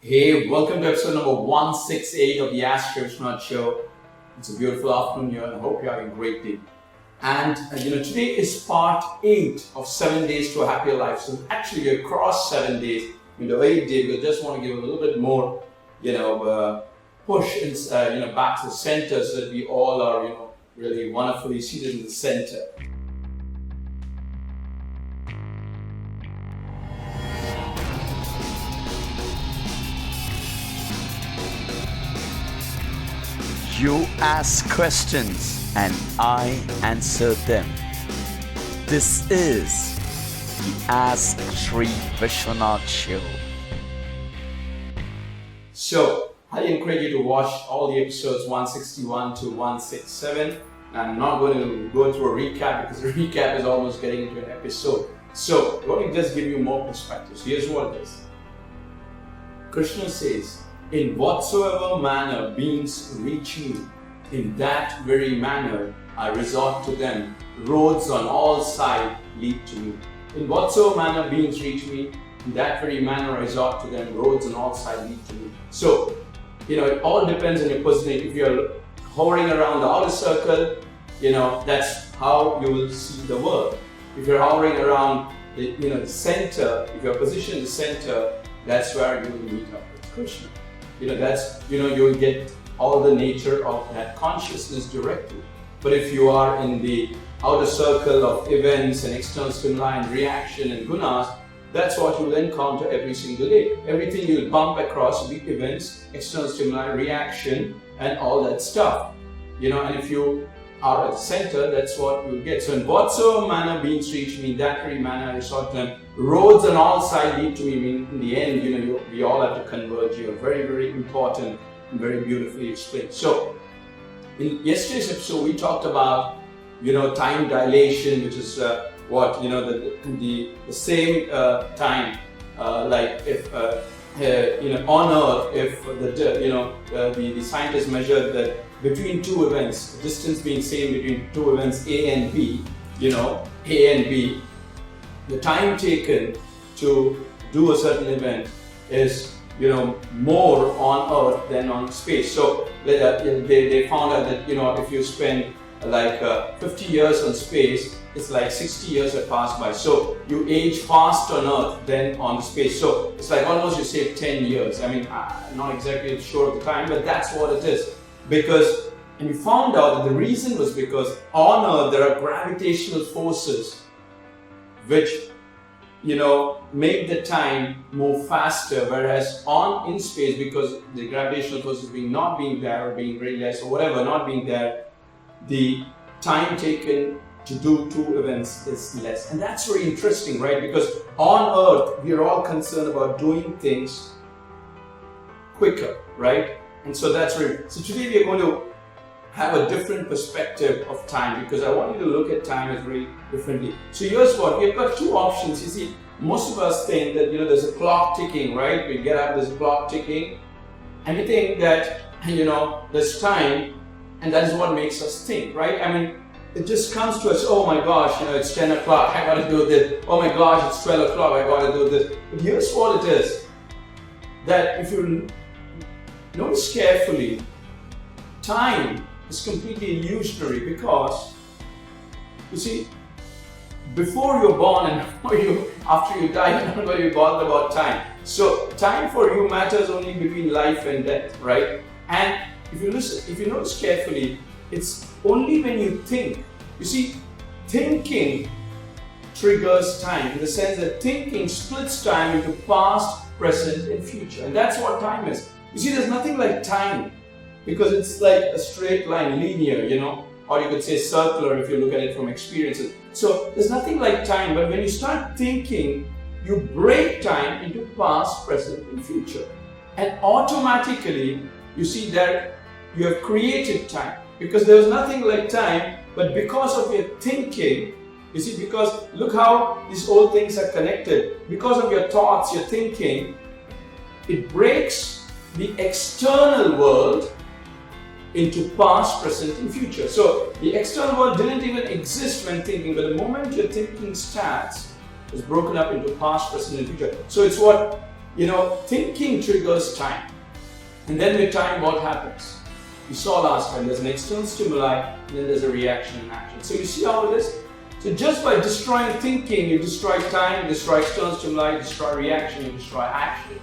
Hey, welcome to episode number 168 of the Ask Vishwanath show. It's a beautiful afternoon here and I hope you're having a great day. And today is part 8 of 7 days to a happier life. So actually we're across 7 days into 8 days. We just want to give a little bit more, push back to the center so that we all are, really wonderfully seated in the center. You ask questions and I answer them. This is the Ask Sri Vishwanath show. So, I encourage you to watch all the episodes 161 to 167. I'm not going to go through a recap because the recap is almost getting into an episode. So, let me just give you more perspectives. Here's what it is. Krishna says, in whatsoever manner beings reach me, in that very manner I resort to them. Roads on all sides lead to me. In whatsoever manner beings reach me, in that very manner I resort to them. Roads on all sides lead to me. So, it all depends on your positioning. If you're hovering around the outer circle, that's how you will see the world. If you're hovering around the center, if you're positioned in the center, that's where you will meet up with Krishna. You'll get all the nature of that consciousness directly. But if you are in the outer circle of events and external stimuli and reaction and gunas, that's what you will encounter every single day. Everything you will bump across will be events, external stimuli, reaction, and all that stuff. And if you are at the center, that's what you will get. So in whatsoever manner beings reach me, in that very manner I resort to them. Roads on all sides lead to me. I mean, in the end, we all have to converge here. Very, very important and very beautifully explained. So, in yesterday's episode, we talked about, time dilation, which is the same time, like if on Earth, if the scientists measured that between two events, distance being same between two events A and B, A and B, the time taken to do a certain event is more on Earth than on space. So they found out that if you spend like 50 years on space, it's like 60 years have passed by. So you age fast on Earth than on space. So it's like almost you save 10 years. I mean, I'm not exactly sure of the time, but that's what it is. And we found out that the reason was because on Earth there are gravitational forces which make the time move faster, whereas in space, because the gravitational forces not being there or being very less or whatever, not being there, the time taken to do two events is less. And that's very interesting, right? Because on Earth, we are all concerned about doing things quicker, right? And so that's very, so today we are going to have a different perspective of time, because I want you to look at time as very differently. So here's what, we've got two options. You see, most of us think that, there's a clock ticking, right? We get up, there's a clock ticking, and we think that, there's time, and that is what makes us think, right? I mean, it just comes to us, oh my gosh, it's 10 o'clock, I gotta do this. Oh my gosh, it's 12 o'clock, I gotta do this. But here's what it is, that if you notice carefully, time is completely illusionary, because, you see, before you're born and after you die, you're not going to be bothered about time. So time for you matters only between life and death, right? And if you notice carefully, it's only when you think. You see, thinking triggers time, in the sense that thinking splits time into past, present, and future. And that's what time is. You see, there's nothing like time, because it's like a straight line, linear, or you could say circular if you look at it from experiences. So there's nothing like time, but when you start thinking, you break time into past, present, and future. And automatically, you see that you have created time, because there was nothing like time, but because of your thinking, you see, because look how these all things are connected. Because of your thoughts, your thinking, it breaks the external world into past, present, and future. So the external world didn't even exist when thinking, but the moment your thinking starts, it's broken up into past, present, and future. So it's what thinking triggers time. And then with time, what happens? You saw last time, there's an external stimuli, and then there's a reaction and action. So you see how it is? So just by destroying thinking, you destroy time, you destroy external stimuli, you destroy reaction, you destroy action.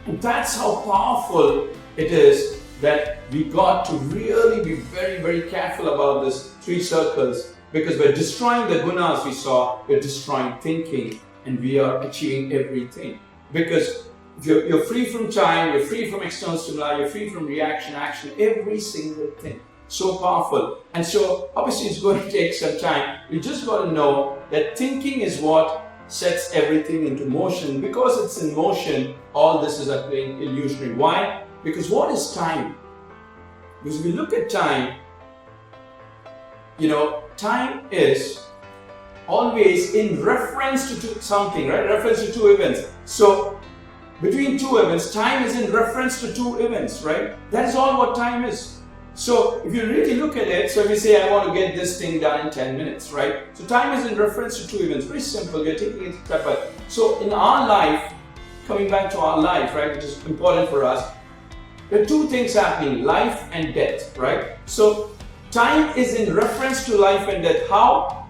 And that's how powerful it is that we got to really be very, very careful about these 3 circles, because we're destroying the gunas we saw, we're destroying thinking, and we are achieving everything. Because you're free from time, you're free from external stimuli, you're free from reaction, action, every single thing. So powerful. And so obviously it's going to take some time. You just got to know that thinking is what sets everything into motion. Because it's in motion, all this is appearing illusionary. Why? Because what is time? Because if we look at time, time is always in reference to something, right? Reference to 2 events. So between 2 events, time is in reference to 2 events, right? That is all what time is. So if you really look at it, so if you say, I want to get this thing done in 10 minutes, right? So time is in reference to 2 events. Very simple. We're taking it step by step. So in our life, coming back to our life, right, which is important for us, there are 2 things happening, life and death, right? So time is in reference to life and death. How?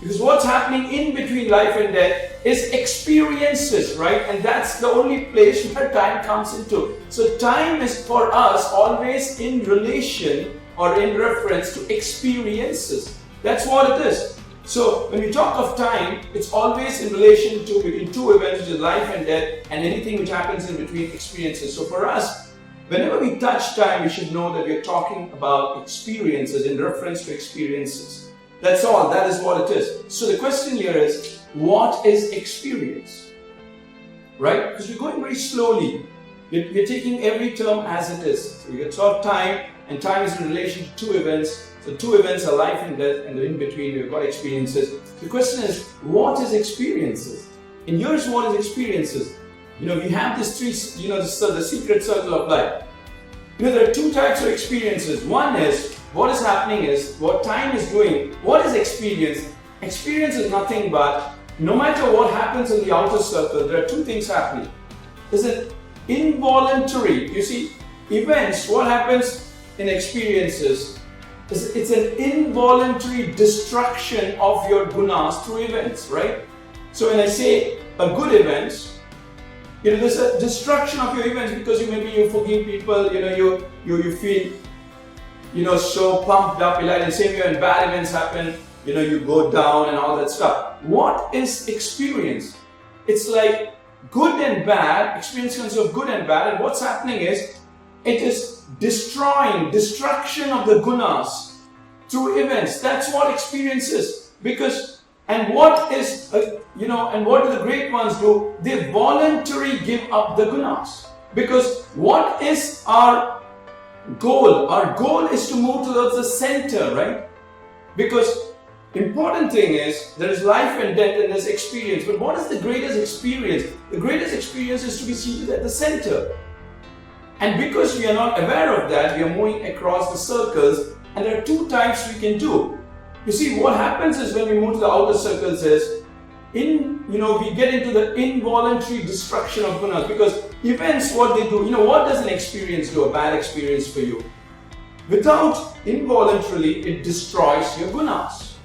Because what's happening in between life and death is experiences, right? And that's the only place where time comes into. So time is for us always in relation or in reference to experiences. That's what it is. So when we talk of time, it's always in relation to between 2 events, which is life and death, and anything which happens in between experiences. So for us, whenever we touch time, we should know that we're talking about experiences in reference to experiences. That's all. That is what it is. So the question here is, what is experience? Right? Because we're going very slowly. We're taking every term as it is. So we get sort of time, and time is in relation to 2 events. So 2 events are life and death, and in between we've got experiences. The question is, what is experiences? And here's what is experiences. We have this 3, the secret circle of life. There are 2 types of experiences. One is, what is happening is, what time is doing. What is experience? Experience is nothing but, no matter what happens in the outer circle, there are 2 things happening. There's an involuntary, you see, events, what happens in experiences, it's an involuntary destruction of your gunas through events, right? So when I say a good event, there's a destruction of your events because you forgive people, you feel so pumped up, and same way when bad events happen, you go down and all that stuff. What is experience? It's like good and bad, experience consists of good and bad, and what's happening is, it is destruction of the gunas through events. That's what experience is. And what is, and what do the great ones do? They voluntarily give up the gunas. Because what is our goal? Our goal is to move towards the center, right? Because important thing is, there is life and death and there's experience. But what is the greatest experience? The greatest experience is to be seated at the center. And because we are not aware of that, we are moving across the circles, and there are 2 types we can do. You see, what happens is when we move to the outer circles is, we get into the involuntary destruction of gunas, because events, what they do, what does an experience do, a bad experience for you? Without involuntarily, it destroys your gunas.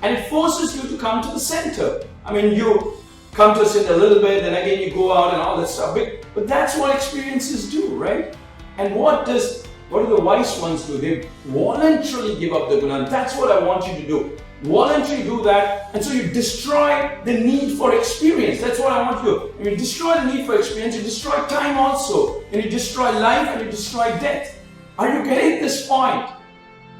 And it forces you to come to the center. You come to a center a little bit, then again you go out and all that stuff. But that's what experiences do, right? And what do the wise ones do? They voluntarily give up the guna. That's what I want you to do. Voluntarily do that, and so you destroy the need for experience. That's what I want you to do. When you destroy the need for experience, you destroy time also. And you destroy life and you destroy death. Are you getting this point?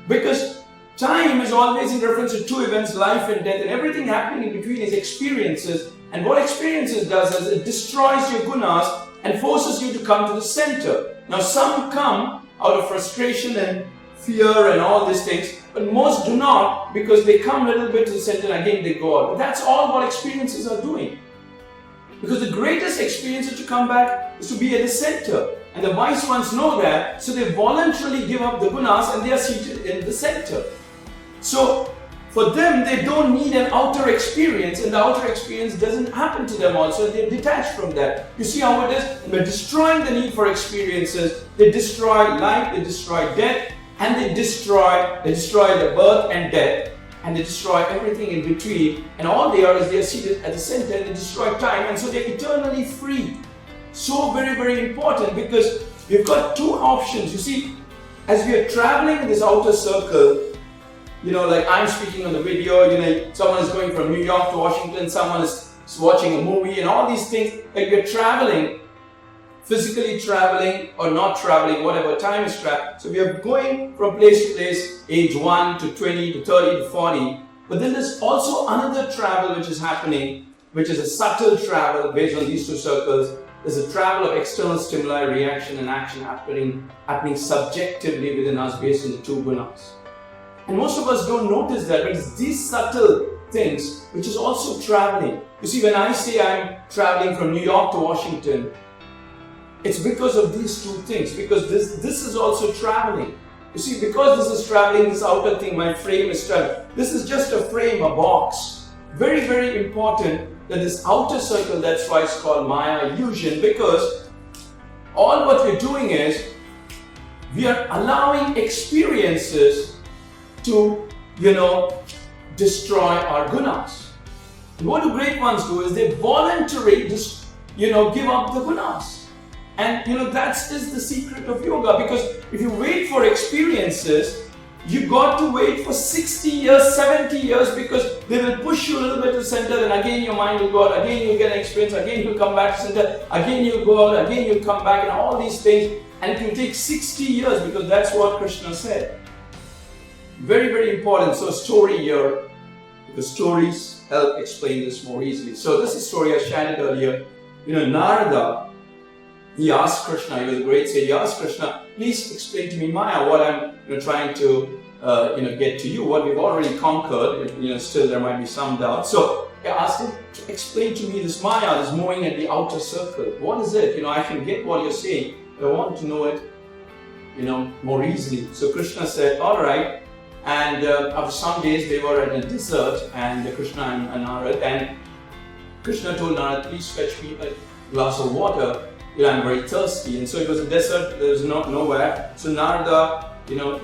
Because time is always in reference to 2 events, life and death, and everything happening in between is experiences. And what experiences does is it destroys your gunas and forces you to come to the center. Now some come out of frustration and fear and all these things, but most do not, because they come a little bit to the center and again they go out. But that's all what experiences are doing. Because the greatest experience is to come back is to be at the center. And the wise ones know that, so they voluntarily give up the gunas and they are seated in the center. So for them, they don't need an outer experience, and the outer experience doesn't happen to them also. They're detached from that. You see how it is? By destroying the need for experiences, they destroy life, they destroy death, and they destroy the birth and death, and they destroy everything in between. And all they are seated at the center, and they destroy time, and so they're eternally free. So very, very important, because we've got two options. You see, as we are traveling in this outer circle, like I'm speaking on the video, someone is going from New York to Washington, someone is watching a movie, and all these things, like we're traveling, physically traveling or not traveling, whatever time is traveling. So we are going from place to place, age 1 to 20 to 30 to 40. But then there's also another travel which is happening, which is a subtle travel based on these two circles. There's a travel of external stimuli, reaction and action happening subjectively within us based on the two gunas. And most of us don't notice that, but it's these subtle things which is also traveling. You see, when I say I'm traveling from New York to Washington, it's because of these two things, because this is also traveling. You see, because this is traveling, this outer thing, my frame is traveling. This is just a frame, a box. Very, very important that this outer circle, that's why it's called Maya illusion, because all what we're doing is we are allowing experiences to, destroy our gunas. And what do great ones do is they voluntarily give up the gunas. And that is the secret of yoga, because if you wait for experiences, you got to wait for 60 years, 70 years, because they will push you a little bit to center, then again your mind will go out, again you'll get an experience, again you'll come back to center, again you'll go out, again you'll come back, and all these things. And it will take 60 years, because that's what Krishna said. Very, very important. So, story here, because stories help explain this more easily. So, this is a story I shared earlier. Narada, he asked Krishna, he was a great sage, he asked Krishna, please explain to me Maya, what I'm trying to get to you, what we've already conquered. Still there might be some doubt. So, I asked him to explain to me this Maya, this moving at the outer circle. What is it? I can get what you're saying, but I want to know it, more easily. So, Krishna said, all right. And after some days, they were at a desert, and Krishna and Narada, and Krishna told Narada, please fetch me a glass of water. I'm very thirsty. And so it was a desert, there was nowhere. So Narada,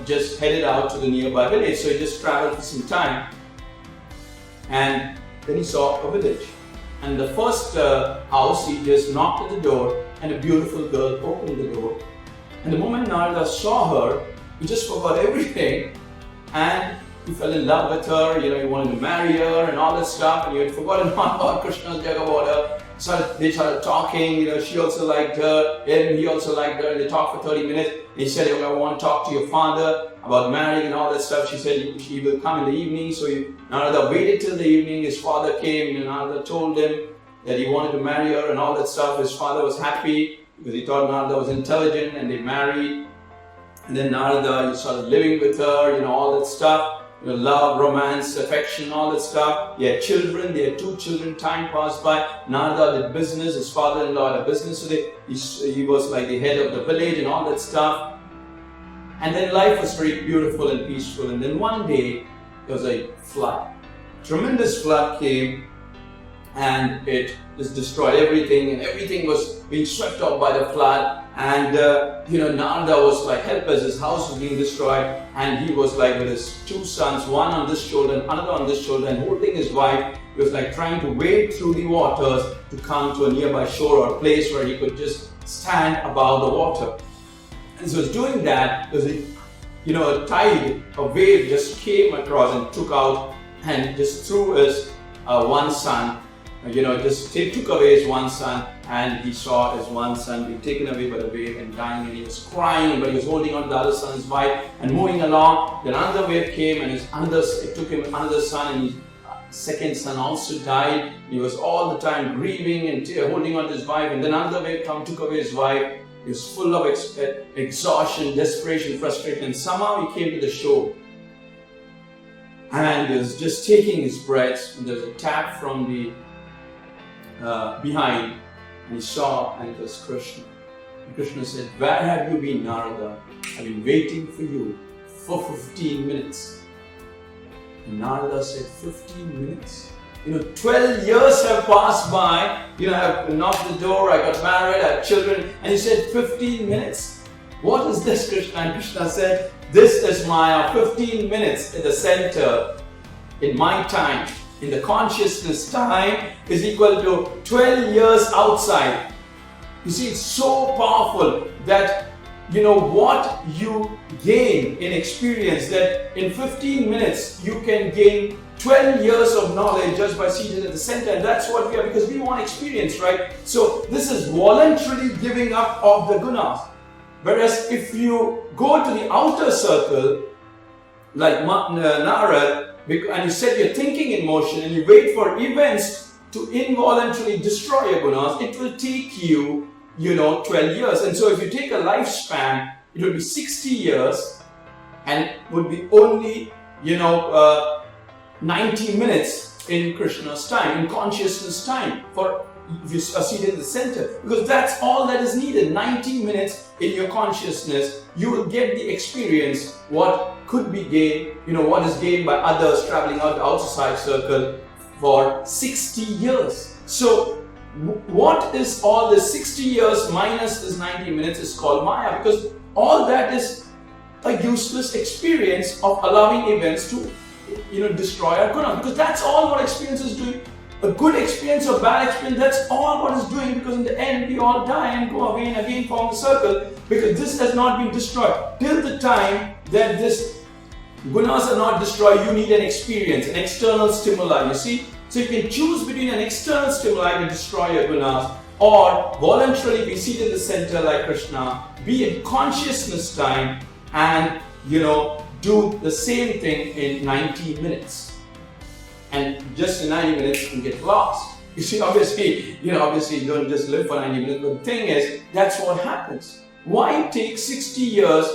just headed out to the nearby village. So he just traveled for some time. And then he saw a village. And the first house, he just knocked at the door, and a beautiful girl opened the door. And the moment Narada saw her, he just forgot everything. And he fell in love with her, he wanted to marry her and all that stuff, and he had forgotten all about Krishna's Jagavada. They started talking, she also liked her, and he also liked her, and they talked for 30 minutes. And he said, I want to talk to your father about marrying and all that stuff. She said, he will come in the evening. So Narada waited till the evening. His father came, Narada told him that he wanted to marry her and all that stuff. His father was happy because he thought Narada was intelligent, and they married. And then Narada, he started living with her, all that stuff. Love, romance, affection, all that stuff. He had children, they had 2 children, time passed by. Narada did business, his father-in-law had a business, so he was like the head of the village and all that stuff. And then life was very beautiful and peaceful. And then one day, there was a flood. Tremendous flood came, and it just destroyed everything, and everything was being swept up by the flood. And Narada was like helpless, his house was being destroyed, and he was like with his 2 sons, one on this shoulder and another on this shoulder, and holding his wife. He was like trying to wade through the waters to come to a nearby shore or place where he could just stand above the water. And so doing that, there was a tide, a wave just came across and took out and just threw his one son, just took away his one son. And he saw his one son being taken away by the wave and dying, and he was crying, but he was holding on to the other son's wife and moving along. Then another wave came, and it took him another son, and his second son also died. He was all the time grieving and holding on to his wife. And then another wave took away his wife. He was full of exhaustion, desperation, frustration, and somehow he came to the shore. And he was just taking his breath, and there was a tap from the behind. And he saw, and it was Krishna. And Krishna said, where have you been, Narada? I've been waiting for you for 15 minutes. And Narada said, 15 minutes? 12 years have passed by, I've knocked the door, I got married, I have children, and he said 15 minutes? What is this, Krishna? And Krishna said, this is Maya, 15 minutes at the center in my time, in the consciousness time, is equal to 12 years outside. You see, it's so powerful that what you gain in experience, that in 15 minutes you can gain 12 years of knowledge just by seated at the center. And that's what we are, because we want experience, right? So this is voluntarily giving up of the gunas. Whereas if you go to the outer circle, like Narad, and you set your thinking in motion and you wait for events to involuntarily destroy your gunas, it will take you 12 years. And so if you take a lifespan, it will be 60 years and would be only, 90 minutes in Krishna's time, in consciousness time, for if you are seated in the center. Because that's all that is needed. 90 minutes in your consciousness, you will get the experience what could be gained, what is gained by others traveling out the outside circle for 60 years. So what is all this 60 years minus this 90 minutes is called Maya, because all that is a useless experience of allowing events to destroy our guna, because that's all what experience is doing. A good experience or bad experience, that's all what it's doing, because in the end we all die and go away and again form a circle, because this has not been destroyed. Till the time that this gunas are not destroyed, you need an experience, an external stimuli, you see. So you can choose between an external stimuli to destroy your gunas, or voluntarily be seated in the center like Krishna, be in consciousness time, and do the same thing in 90 minutes. And just in 90 minutes you can get lost. You see, obviously you don't just live for 90 minutes, but the thing is, that's what happens. Why take 60 years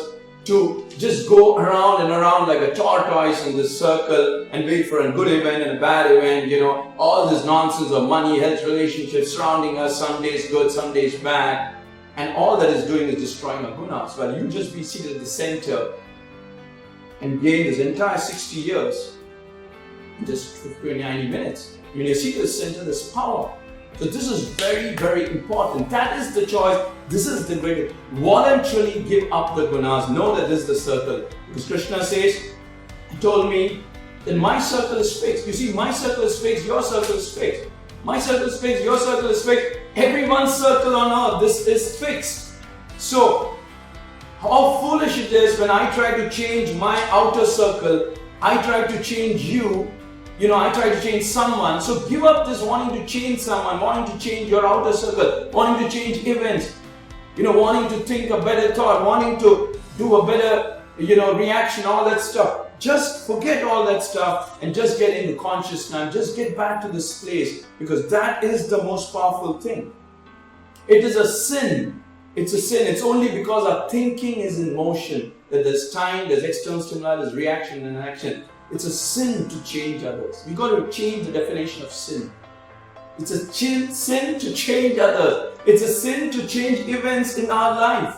to just go around and around like a tortoise in this circle and wait for a good event and a bad event, all this nonsense of money, health, relationships surrounding us, some days good, some days bad, and all that is doing is destroying our gunas. Well, you just be seated at the center and gain this entire 60 years in just 50 or 90 minutes. When you see the center, there's power. So this is very, very important. That is the choice. This is the great. Voluntarily give up the gunas. Know that this is the circle. Because Krishna says, he told me that my circle is fixed. You see, my circle is fixed, your circle is fixed. My circle is fixed, your circle is fixed. Everyone's circle on earth, this is fixed. So, how foolish it is when I try to change my outer circle, I try to change you, I try to change someone. So give up this wanting to change someone, wanting to change your outer circle, wanting to change events, wanting to think a better thought, wanting to do a better, reaction, all that stuff. Just forget all that stuff and just get into consciousness. Just get back to this place, because that is the most powerful thing. It is a sin. It's a sin. It's only because our thinking is in motion that there's time, there's external stimuli, there's reaction and action. It's a sin to change others. We've got to change the definition of sin. It's a sin to change others. It's a sin to change events in our life.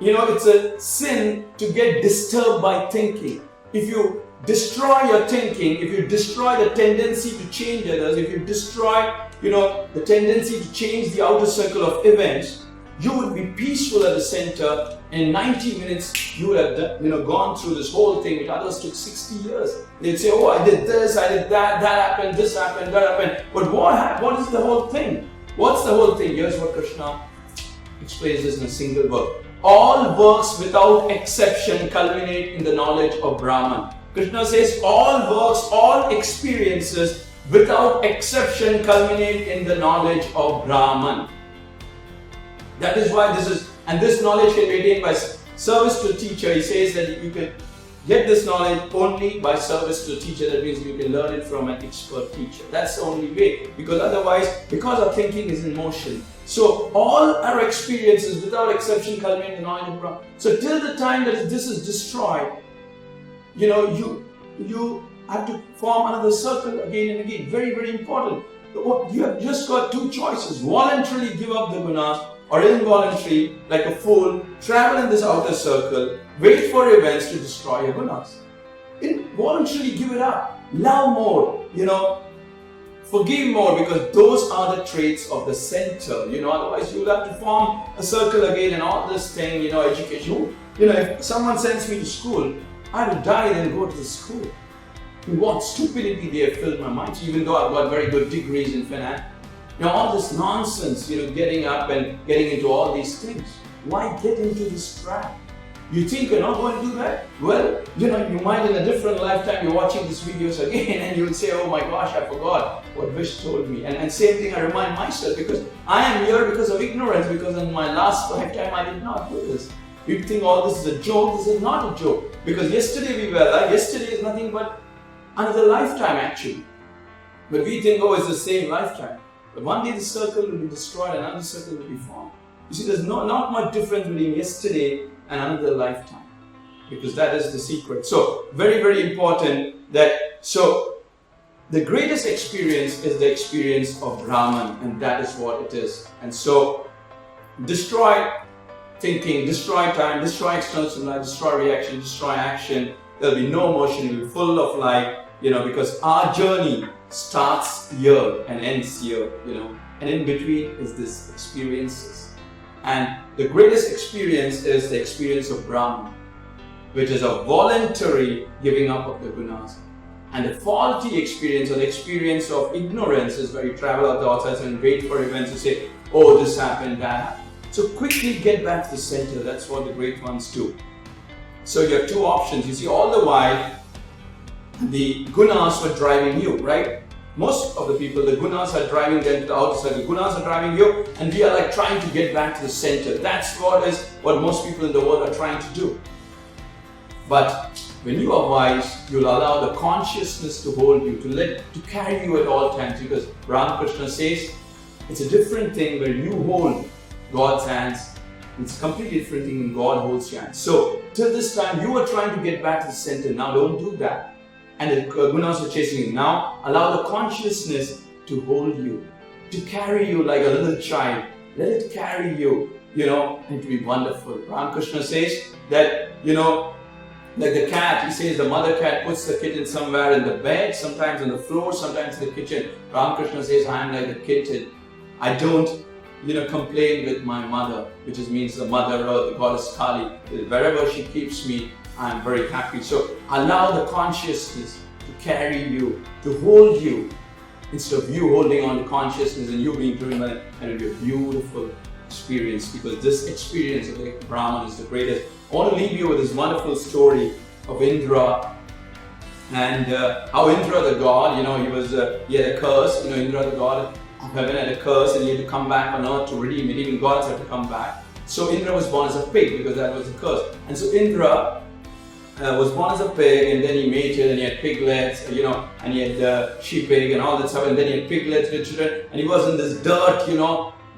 It's a sin to get disturbed by thinking. If you destroy your thinking, if you destroy the tendency to change others, if you destroy, the tendency to change the outer circle of events, you would be peaceful at the center, and in 90 minutes you would have gone through this whole thing, which others took 60 years. They'd say, oh, I did this, I did that, that happened, this happened, that happened. But what is the whole thing? What's the whole thing? Here's what Krishna explains this in a single word. All works without exception culminate in the knowledge of Brahman. Krishna says all works, all experiences without exception culminate in the knowledge of Brahman. That is why this knowledge can be attained by service to a teacher. He says that you can get this knowledge only by service to a teacher. That means you can learn it from an expert teacher. That's the only way. Because otherwise, because our thinking is in motion. So all our experiences without exception culminate in the knowledge of Brahman. So till the time that this is destroyed, you have to form another circle again and again. Very, very important. You have just got two choices. Voluntarily give up the gunas, or involuntarily, like a fool, travel in this outer circle, wait for events to destroy your gunas. voluntarily give it up. Love more, forgive more, because those are the traits of the center. Otherwise you'll have to form a circle again and all this thing, education. If someone sends me to school, I will die and go to the school. What stupidity they have filled my mind, even though I've got very good degrees in finance. All this nonsense, getting up and getting into all these things. Why get into this trap? You think you're not going to do that? Well, you might in a different lifetime, you're watching these videos again and you'll say, oh my gosh, I forgot what Vish told me. And same thing I remind myself, because I am here because of ignorance, because in my last lifetime I did not do this. You think all this is a joke. This is not a joke. Because yesterday we were alive. Yesterday is nothing but another lifetime actually. But we think, oh, it's the same lifetime. But one day the circle will be destroyed and another circle will be formed. You see, there's not much difference between yesterday and another lifetime. Because that is the secret. So, very, very important so the greatest experience is the experience of Brahman, and that is what it is. And so, destroy thinking, destroy time, destroy external stimuli, destroy reaction, destroy action. There'll be no motion, you'll be full of light, because our journey starts here and ends here, and in between is this experiences. And the greatest experience is the experience of Brahman, which is a voluntary giving up of the gunas. And the faulty experience, or the experience of ignorance, is where you travel out the outside and wait for events to say, oh, this happened, that happened. So quickly get back to the center. That's what the great ones do. So you have two options. You see, all the while, the gunas were driving you, right? Most of the people, the gunas are driving them to the outside. The gunas are driving you, and we are like trying to get back to the center. That's what most people in the world are trying to do. But when you are wise, you'll allow the consciousness to hold you, to carry you at all times. Because Ramakrishna says, it's a different thing where you hold God's hands. It's a completely different thing when God holds your hands. So, till this time, you were trying to get back to the center. Now, don't do that. And the gunas are chasing you. Now, allow the consciousness to hold you, to carry you like a little child. Let it carry you, and to be wonderful. Ramakrishna says that, like the cat, he says the mother cat puts the kitten somewhere in the bed, sometimes on the floor, sometimes in the kitchen. Ramakrishna says, I am like the kitten. I don't complain with my mother, which means the mother earth, the goddess Kali. Wherever she keeps me, I am very happy. So allow the consciousness to carry you, to hold you, instead of you holding on to consciousness and you being driven by it. And it will be a beautiful experience, because this experience of the Brahman is the greatest. I want to leave you with this wonderful story of Indra, and how Indra the god, he had a curse. Indra the god of heaven had a curse, and he had to come back on earth to redeem it. Even gods had to come back. So Indra was born as a pig, because that was a curse. And so Indra was born as a pig, and then he mated, and he had piglets, and he had she-pig and all that stuff, and then he had piglets, children, and he was in this dirt,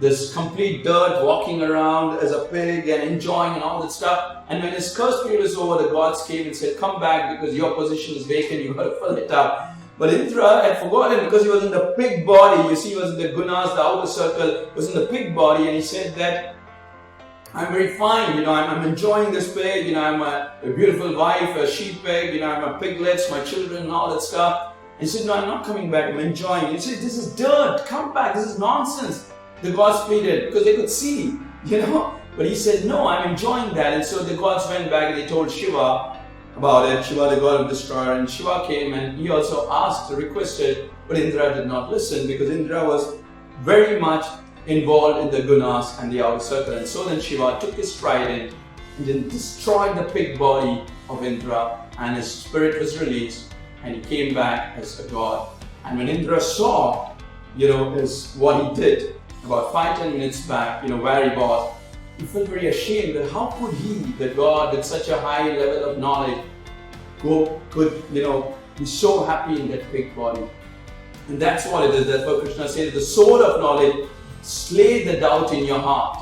this complete dirt, walking around as a pig and enjoying and all that stuff. And when his curse period was over, the gods came and said, come back, because your position is vacant, you've got to fill it up. But Indra had forgotten, because he was in the pig body. You see, he was in the gunas, the outer circle, was in the pig body, and he said that, I'm very fine, I'm enjoying this pig, I'm a beautiful wife, a sheep pig, I'm a piglets, my children and all that stuff. And he said, no, I'm not coming back, I'm enjoying it. He said, this is dirt, come back, this is nonsense. The gods pleaded, because they could see, But he said, no, I'm enjoying that. And so the gods went back and they told Shiva about it, Shiva the god of destroyer. And Shiva came and he also asked, requested, but Indra did not listen, because Indra was very much involved in the gunas and the outer circle. And so then Shiva took his trident and then destroyed the pig body of Indra, and his spirit was released and he came back as a god. And when Indra saw, what he did about 5-10 minutes back, where he was, he felt very ashamed that how could he, the god with such a high level of knowledge, could be so happy in that pig body. And that's what it is. That's what Krishna says, the sword of knowledge, slay the doubt in your heart.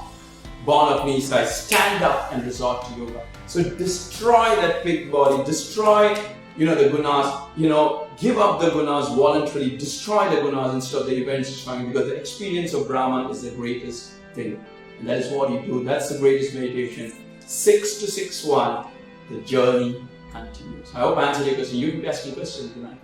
Born of Nisai, stand up and resort to yoga. So destroy that pig body, destroy, the gunas, give up the gunas voluntarily, destroy the gunas instead of the events destroying, because the experience of Brahman is the greatest thing. And that is what you do. That's the greatest meditation. 6 to 6-1, the journey continues. I hope I answered your question. You keep asking questions tonight.